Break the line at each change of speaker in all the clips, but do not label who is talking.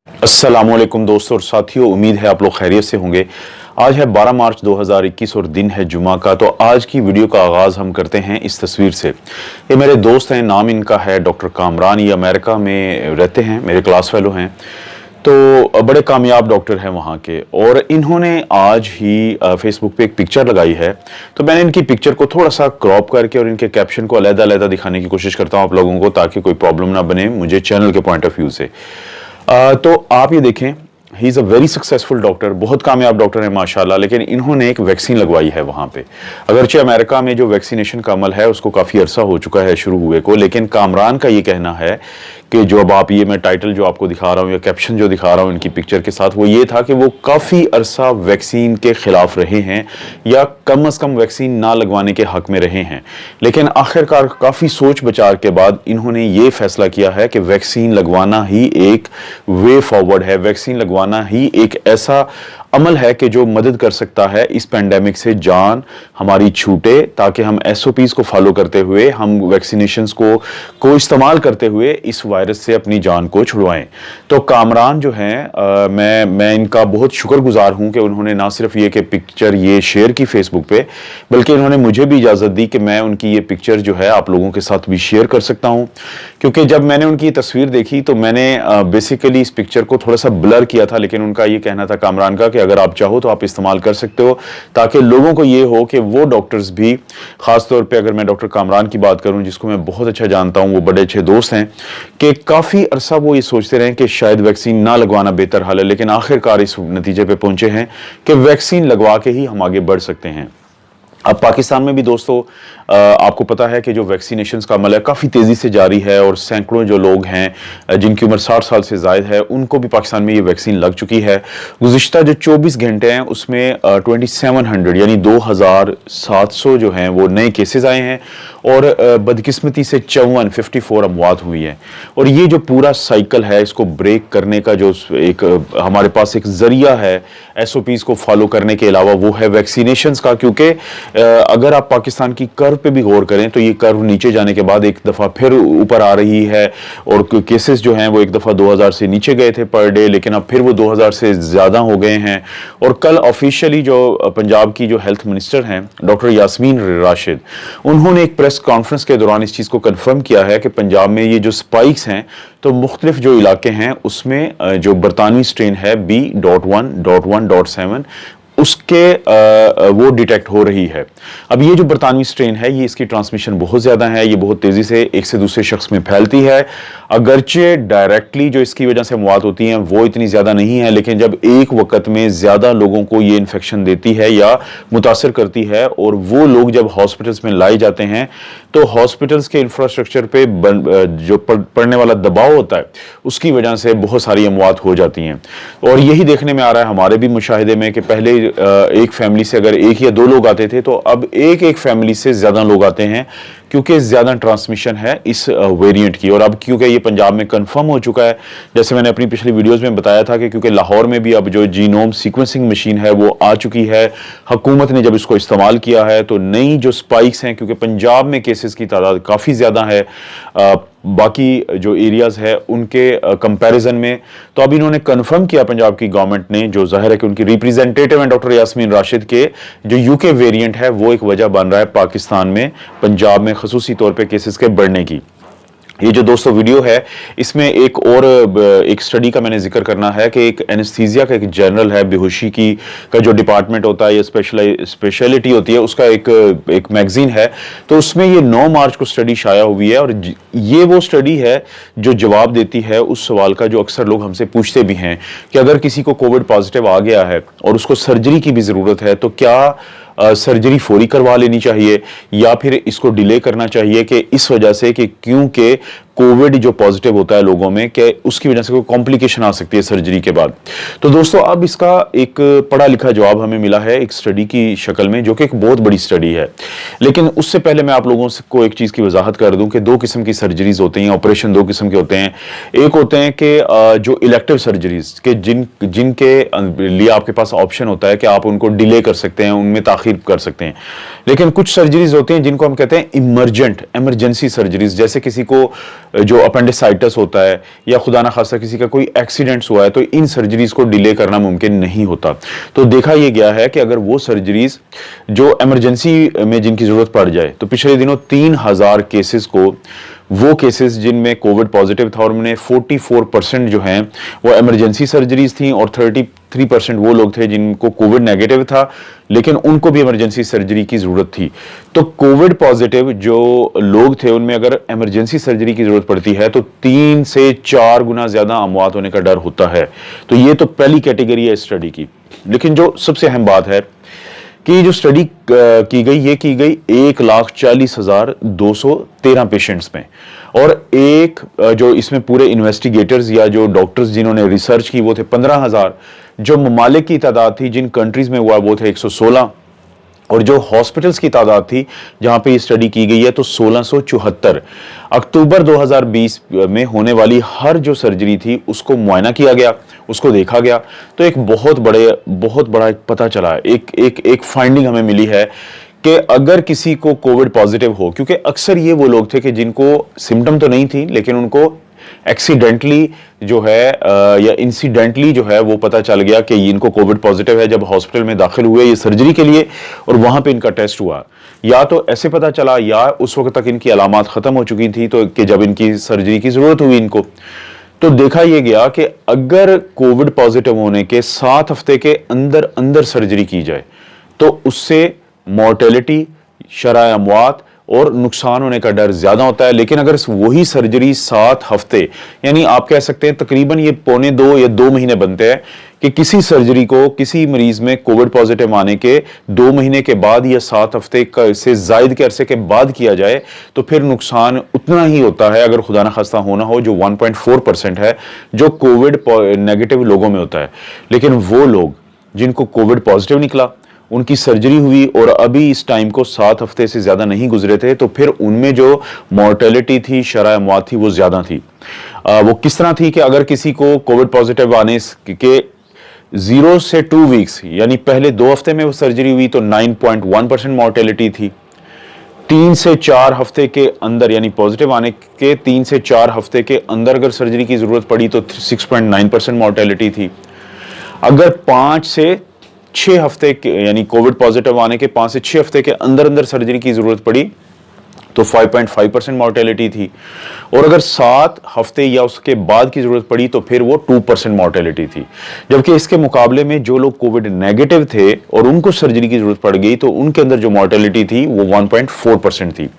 अस्सलामुअलैकुम दोस्तों और साथियों, उम्मीद है आप लोग खैरियत से होंगे। आज है 12 मार्च 2021 और दिन है जुमा का। तो आज की वीडियो का आगाज़ हम करते हैं इस तस्वीर से। ये मेरे दोस्त हैं, नाम इनका है डॉक्टर कामरान। ये अमेरिका में रहते हैं, मेरे क्लास फेलो हैं, तो बड़े कामयाब डॉक्टर हैं वहाँ के। और इन्होंने आज ही फेसबुक पे एक पिक्चर लगाई है। तो मैंने इनकी पिक्चर को थोड़ा सा क्रॉप करके और इनके कैप्शन को अलग-अलग दिखाने की कोशिश करता हूँ आप लोगों को, ताकि कोई प्रॉब्लम ना बने मुझे चैनल के पॉइंट ऑफ व्यू से। तो आप ये देखें, he is a very successful doctor, बहुत कामयाब डॉक्टर है माशाल्लाह। लेकिन इन्होंने एक वैक्सीन लगवाई है वहाँ पे। अगरचे अमेरिका में जो वैक्सीनेशन का अमल है उसको काफ़ी अरसा हो चुका है शुरू हुए को, लेकिन कामरान का ये कहना है कि जो अब आप ये मैं टाइटल जो आपको दिखा रहा हूँ या कैप्शन जो दिखा रहा हूँ इनकी पिक्चर के साथ, वो ये था कि वो काफ़ी अरसा वैक्सीन के खिलाफ रहे हैं या कम अज़ कम वैक्सीन ना लगवाने के हक में रहे हैं। लेकिन आखिरकार काफ़ी सोच विचार के बाद इन्होंने ये फैसला किया है कि वैक्सीन लगवाना ही एक वे फॉरवर्ड है, वैक्सीन लगवाना ही एक ऐसा अमल है कि जो मदद कर सकता है इस पेंडेमिक से जान हमारी छूटे, ताकि हम एसओपीज़ को फॉलो करते हुए, हम वैक्सीनेशंस को इस्तेमाल करते हुए इस वायरस से अपनी जान को छुड़वाएं। तो कामरान जो हैं, मैं इनका बहुत शुक्रगुजार हूं कि उन्होंने ना सिर्फ ये कि पिक्चर ये शेयर की फेसबुक पे, बल्कि उन्होंने मुझे भी इजाज़त दी कि मैं उनकी ये पिक्चर जो है आप लोगों के साथ भी शेयर कर सकता हूँ। क्योंकि जब मैंने उनकी तस्वीर देखी तो मैंने बेसिकली इस पिक्चर को थोड़ा सा ब्लर किया था, लेकिन उनका ये कहना था कामरान का कि अगर आप चाहो तो आप इस्तेमाल कर सकते हो, ताकि लोगों को ये हो कि वो डॉक्टर्स भी, खास तौर पे अगर मैं डॉक्टर कामरान की बात करूं जिसको मैं बहुत अच्छा जानता हूं, वो बड़े अच्छे दोस्त हैं, कि काफ़ी अरसा वो ये सोचते रहे कि शायद वैक्सीन ना लगवाना बेहतर हल है, लेकिन आखिरकार इस नतीजे पे पहुंचे हैं कि वैक्सीन लगवा के ही हम आगे बढ़ सकते हैं। अब पाकिस्तान में भी दोस्तों आपको पता है कि जो वैक्सीनेशंस का अमल है काफ़ी तेज़ी से जारी है, और सैकड़ों जो लोग हैं जिनकी उम्र 60 साल से ज़ायद है उनको भी पाकिस्तान में ये वैक्सीन लग चुकी है। गुज़िश्ता जो 24 घंटे हैं उसमें 2700 यानी 2700 जो हैं वो नए केसेस आए हैं, और बदकिस्मती से 54 अमवात हुई हैं। और ये जो पूरा साइकिल है इसको ब्रेक करने का जो एक हमारे पास एक ज़रिया है एसओपीज़ को फॉलो करने के अलावा, वो है वैक्सीनेशंस का। क्योंकि अगर आप पाकिस्तान की कर्व पे भी गौर करें तो ये कर्व नीचे जाने के बाद एक दफ़ा फिर ऊपर आ रही है, और केसेस जो हैं वो एक दफ़ा 2000 से नीचे गए थे पर डे, लेकिन अब फिर वो 2000 से ज़्यादा हो गए हैं। और कल ऑफिशियली जो पंजाब की जो हेल्थ मिनिस्टर हैं डॉक्टर यास्मीन राशिद, उन्होंने एक प्रेस कॉन्फ्रेंस के दौरान इस चीज़ को कन्फर्म किया है कि पंजाब में ये जो स्पाइक्स हैं, तो मुख्तलिफ जो इलाके हैं उसमें जो बरतानवी स्ट्रेन है B.1.1.7 उसके वो डिटेक्ट हो रही है। अब ये जो बरतानवी स्ट्रेन है ये इसकी ट्रांसमिशन बहुत ज़्यादा है, ये बहुत तेज़ी से एक से दूसरे शख्स में फैलती है। अगरचे डायरेक्टली जो इसकी वजह से मौत होती हैं वो इतनी ज़्यादा नहीं है, लेकिन जब एक वक्त में ज़्यादा लोगों को ये इन्फेक्शन देती है या मुतासर करती है, और वो लोग जब हॉस्पिटल्स में लाए जाते हैं तो हॉस्पिटल्स के इंफ्रास्ट्रक्चर पे जो पड़ने वाला दबाव होता है उसकी वजह से बहुत सारी अमवात हो जाती हैं। और यही देखने में आ रहा है हमारे भी मुशाहिदे में कि पहले एक फैमिली से अगर एक या दो लोग आते थे, तो अब एक फैमिली से ज़्यादा लोग आते हैं, क्योंकि ज़्यादा ट्रांसमिशन है इस वेरिएंट की। और अब क्योंकि ये पंजाब में कंफर्म हो चुका है, जैसे मैंने अपनी पिछली वीडियोस में बताया था कि क्योंकि लाहौर में भी अब जो जीनोम सीक्वेंसिंग मशीन है वो आ चुकी है, हुकूमत ने जब इसको इस्तेमाल किया है तो नई जो स्पाइक्स हैं, क्योंकि पंजाब में केसेस की तादाद काफ़ी ज़्यादा है बाकी जो एरियाज़ है उनके कंपैरिजन में, तो अब इन्होंने कंफर्म किया पंजाब की गवर्नमेंट ने, जो जाहिर है कि उनकी रिप्रेजेंटेटिव हैं डॉक्टर यास्मीन राशिद, के जो यूके वेरिएंट है वो एक वजह बन रहा है पाकिस्तान में, पंजाब में खसूसी तौर पे केसेस के बढ़ने की। ये जो दोस्तों वीडियो है इसमें एक स्टडी का मैंने जिक्र करना है कि एक एनेस्थीसिया का एक जनरल है, बेहोशी की का जो डिपार्टमेंट होता है या स्पेशलिटी होती है, उसका एक मैगजीन है, तो उसमें ये 9 मार्च को स्टडी शाया हुई है। और ये वो स्टडी है जो जवाब देती है उस सवाल का जो अक्सर लोग हमसे पूछते भी हैं कि अगर किसी को कोविड पॉजिटिव आ गया है और उसको सर्जरी की भी ज़रूरत है, तो क्या सर्जरी फौरी करवा लेनी चाहिए या फिर इसको डिले करना चाहिए, कि इस वजह से कि क्योंकि कोविड जो पॉजिटिव होता है लोगों में, कि उसकी वजह से कोई कॉम्प्लिकेशन आ सकती है सर्जरी के बाद। तो दोस्तों अब इसका एक पढ़ा लिखा जवाब हमें मिला है एक स्टडी की शक्ल में, जो कि एक बहुत बड़ी स्टडी है। लेकिन उससे पहले मैं आप लोगों को एक चीज़ की वजाहत कर दूं कि 2 किस्म की सर्जरीज होती हैं, ऑपरेशन 2 किस्म के होते हैं। एक होते हैं कि जो इलेक्टिव सर्जरीज के जिनके लिए आपके पास ऑप्शन होता है कि आप उनको डिले कर सकते हैं, उनमें ताखीर कर सकते हैं। लेकिन कुछ सर्जरीज होती हैं जिनको हम कहते हैं इमरजेंसी सर्जरीज, जैसे किसी को जो अपेंडिसाइटिस होता है या खुदा ना खास्ता किसी का कोई एक्सीडेंट्स हुआ है, तो इन सर्जरीज को डिले करना मुमकिन नहीं होता। तो देखा यह गया है कि अगर वो सर्जरीज जो इमरजेंसी में जिनकी जरूरत पड़ जाए, तो पिछले दिनों 3000 केसेस को, वो केसेस जिनमें कोविड पॉजिटिव था, और उनमें 44% जो हैं वो इमरजेंसी सर्जरीज थी, और 33% वो लोग थे जिनको कोविड नेगेटिव था लेकिन उनको भी इमरजेंसी सर्जरी की जरूरत थी। तो कोविड पॉजिटिव जो लोग थे उनमें अगर इमरजेंसी सर्जरी की जरूरत पड़ती है तो 3 से 4 गुना ज्यादा अमवात होने का डर होता है। तो ये तो पहली कैटेगरी है स्टडी की। लेकिन जो सबसे अहम बात है कि जो स्टडी की गई, ये की गई 1,40,213 पेशेंट्स में, और एक जो इसमें पूरे इन्वेस्टिगेटर्स या जो डॉक्टर्स जिन्होंने रिसर्च की वो थे 15,000। जो ममालिक की तादाद थी जिन कंट्रीज में हुआ वो थे 116, और जो हॉस्पिटल्स की तादाद थी जहां पे ये स्टडी की गई है तो 1674। अक्टूबर 2020 में होने वाली हर जो सर्जरी थी उसको मुआयना किया गया, उसको देखा गया। तो एक बहुत बड़ा एक पता चला, एक फाइंडिंग हमें मिली है कि अगर किसी को कोविड पॉजिटिव हो, क्योंकि अक्सर ये वो लोग थे कि जिनको सिम्टम तो नहीं थी लेकिन उनको एक्सीडेंटली जो है या इंसिडेंटली जो है वो पता चल गया कि इनको कोविड पॉजिटिव है जब हॉस्पिटल में दाखिल हुए ये सर्जरी के लिए, और वहां पे इनका टेस्ट हुआ। या तो ऐसे पता चला या उस वक्त तक इनकी अलामात खत्म हो चुकी थी, तो कि जब इनकी सर्जरी की जरूरत हुई इनको, तो देखा यह गया कि अगर कोविड पॉजिटिव होने के 7 हफ्ते के अंदर अंदर सर्जरी की जाए तो उससे मॉर्टेलिटी, शरह अमवात और नुकसान होने का डर ज्यादा होता है। लेकिन अगर वही सर्जरी 7 हफ्ते, यानी आप कह सकते हैं तकरीबन ये 1.25 या 2 महीने बनते हैं कि किसी सर्जरी को किसी मरीज में कोविड पॉजिटिव आने के 2 महीने के बाद या 7 हफ्ते से जायद के अरसे के बाद किया जाए तो फिर नुकसान उतना ही होता है, अगर खुदा ना खास्ता होना हो, जो 1.4% है जो कोविड नेगेटिव लोगों में होता है। लेकिन वो लोग जिनको कोविड पॉजिटिव निकला, उनकी सर्जरी हुई और अभी इस टाइम को 7 हफ्ते से ज्यादा नहीं गुजरे थे, तो फिर उनमें जो मॉर्टेलिटी थी, शरह अमवात थी, वो ज्यादा थी। वो किस तरह थी कि अगर किसी को कोविड पॉजिटिव आने के 0 से 2 वीक्स यानी पहले 2 हफ्ते में वो सर्जरी हुई तो 9.1% मॉर्टेलिटी थी। 3 से 4 हफ्ते के अंदर यानी पॉजिटिव आने के 3 से 4 हफ्ते के अंदर अगर सर्जरी की जरूरत पड़ी तो 6.9% मॉर्टेलिटी थी। अगर 5 से 6 हफ्ते यानी कोविड पॉजिटिव आने के 5 से 6 हफ्ते के अंदर अंदर सर्जरी की जरूरत पड़ी तो 5.5% मॉर्टेलिटी थी, और अगर 7 हफ्ते या उसके बाद की जरूरत पड़ी तो फिर वो 2% मॉर्टेलिटी थी। जबकि इसके मुकाबले में जो लोग कोविड नेगेटिव थे और उनको सर्जरी की जरूरत पड़ गई तो उनके अंदर जो मॉर्टेलिटी थी वो 1.4% थी।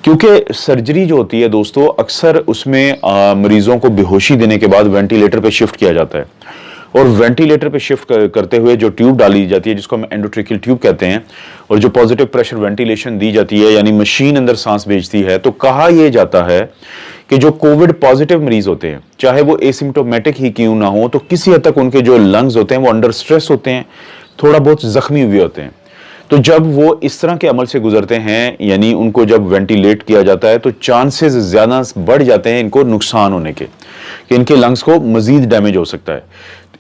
क्योंकि सर्जरी जो होती है दोस्तों, अक्सर उसमें मरीजों को बेहोशी देने के बाद वेंटिलेटर पे शिफ्ट किया जाता है, और वेंटिलेटर पे शिफ्ट करते हुए जो ट्यूब डाली जाती है जिसको हम एंडोट्रेकियल ट्यूब कहते हैं, और जो पॉजिटिव प्रेशर वेंटिलेशन दी जाती है यानी मशीन अंदर सांस भेजती है, तो कहा यह जाता है कि जो कोविड पॉजिटिव मरीज होते हैं चाहे वो एसिम्प्टोमेटिक ही क्यों ना हो, तो किसी हद तक उनके जो लंग्स होते हैं वो अंडर स्ट्रेस होते हैं, थोड़ा बहुत जख्मी हुए होते हैं। तो जब वो इस तरह के अमल से गुजरते हैं यानी उनको जब वेंटिलेट किया जाता है तो चांसेस ज्यादा बढ़ जाते हैं इनको नुकसान होने के, कि इनके लंग्स को मजीद डैमेज हो सकता है।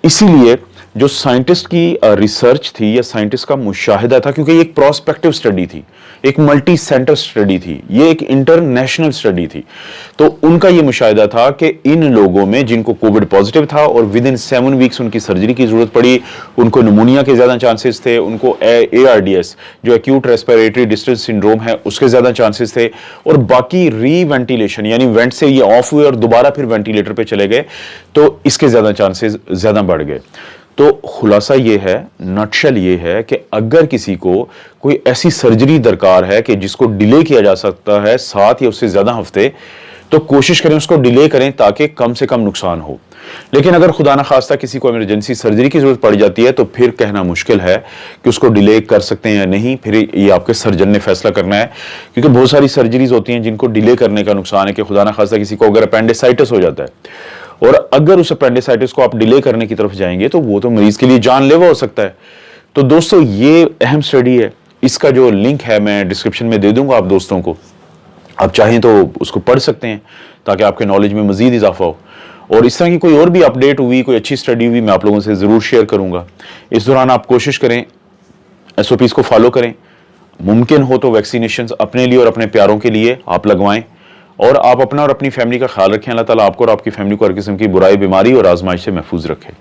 इसीलिए जो साइंटिस्ट की रिसर्च थी या साइंटिस्ट का मुशाहिदा था, क्योंकि ये एक प्रोस्पेक्टिव स्टडी थी, एक मल्टी सेंटर स्टडी थी, ये एक इंटरनेशनल स्टडी थी, तो उनका ये मुशाहिदा था कि इन लोगों में जिनको कोविड पॉजिटिव था और विद इन 7 वीक्स उनकी सर्जरी की जरूरत पड़ी, उनको निमोनिया के ज्यादा चांसेस थे, उनको ARDS जो एक्यूट रेस्पिरेटरी डिस्ट्रेस सिंड्रोम है उसके ज्यादा चांसेस थे, और बाकी रीवेंटिलेशन यानी वेंट से ये ऑफ हुए और दोबारा फिर वेंटिलेटर पे चले गए तो इसके ज्यादा चांसेस ज्यादा बढ़ गए। तो खुलासा ये है, नटशल ये है कि अगर किसी को कोई ऐसी सर्जरी दरकार है कि जिसको डिले किया जा सकता है 7 या उससे ज्यादा हफ्ते, तो कोशिश करें उसको डिले करें ताकि कम से कम नुकसान हो। लेकिन अगर खुदा ना खास्ता किसी को इमरजेंसी सर्जरी की जरूरत पड़ जाती है तो फिर कहना मुश्किल है कि उसको डिले कर सकते हैं या नहीं, फिर ये आपके सर्जन ने फैसला करना है। क्योंकि बहुत सारी सर्जरीज होती हैं जिनको डिले करने का नुकसान है कि खुदा ना खास्ता किसी को अगर अपेंडिसाइटिस हो जाता है और अगर उस अपेंडिसाइटिस को आप डिले करने की तरफ जाएंगे तो वो तो मरीज के लिए जानलेवा हो सकता है। तो दोस्तों ये अहम स्टडी है, इसका जो लिंक है मैं डिस्क्रिप्शन में दे दूंगा आप दोस्तों को, आप चाहें तो उसको पढ़ सकते हैं ताकि आपके नॉलेज में मजीद इजाफा हो। और इस तरह की कोई और भी अपडेट हुई, कोई अच्छी स्टडी हुई, मैं आप लोगों से ज़रूर शेयर करूंगा। इस दौरान आप कोशिश करें SOPs को फॉलो करें, मुमकिन हो तो वैक्सीनेशन अपने लिए और अपने प्यारों के लिए आप लगवाएं। और आप अपना और अपनी फैमिली का ख्याल रखें। अल्लाह ताला आपको और आपकी फैमिली को हर किस्म की बुराई, बीमारी और आजमाइश से महफूज रखे।